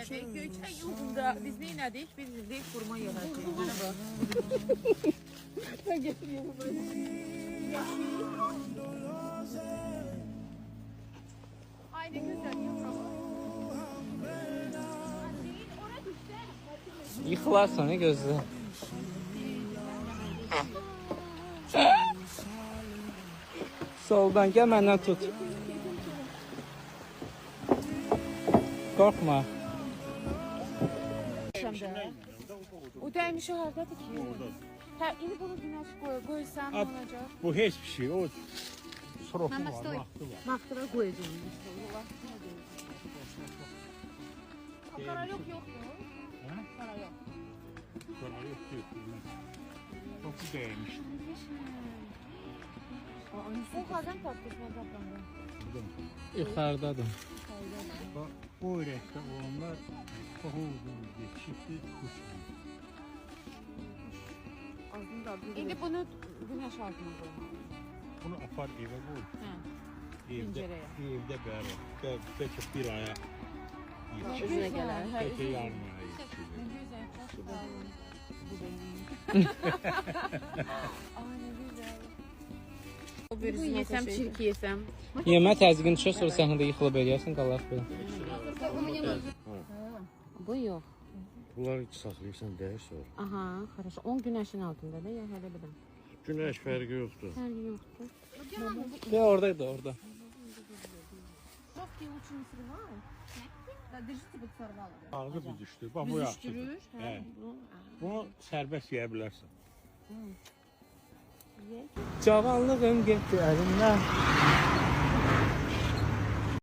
Göyçay yolunda biz neylədik? Biz ildik kurma yığacağıq. Mənə bax. Mən getireyim bunu. Ay ne güzel yaprak. Yıxılarsan ne gözlə. Soldan gəl məndən tut. Qorxma. O dəymiş hardadır ki? Hə, indi bunu günəş qoysam ne olacaq? Bu hiçbir şey. O sorofu Mama var, stoy. vakti var. Maktıra koyacağım. O kara yok mu? Ha? Kara yok. Sonra yok diyor. Topu değmiş. O kazan tatlısı toplandı. Yuxarıdadır. Bak o ürekte olanlar çok uzun yetişikti kuş. İndi bunu güneş altına koymalıyım. Bunu apar eve koy. Hə. Evde, Pencereye. evde belki bir aya yetişir. Gözünə gələr. Hə, Belki yarım aya Ne yetişir. güzel. Çok sağ olun. Bu benim. Ay ne güzel. Bu yesem çirki yesem. Yemə təzyiqin düşər, sonra sən də yıxılıb eləyərsən, qalaq belə. Bu yok. Bunlar hiç saklıyorsan değer sonra. Aha, хорошо. 10 güneşin altında da ya hele bilin. Güneş farkı yoktu. Her gün yoktu. Ya oradaydı, orada. Шовки лучше не срывают. Да, держите под сорвало. Algı büzüştür. Bak bu yaxşıdır. He. Bunu serbest yiyebilirsin. Cavanlığım getdi əlimdən.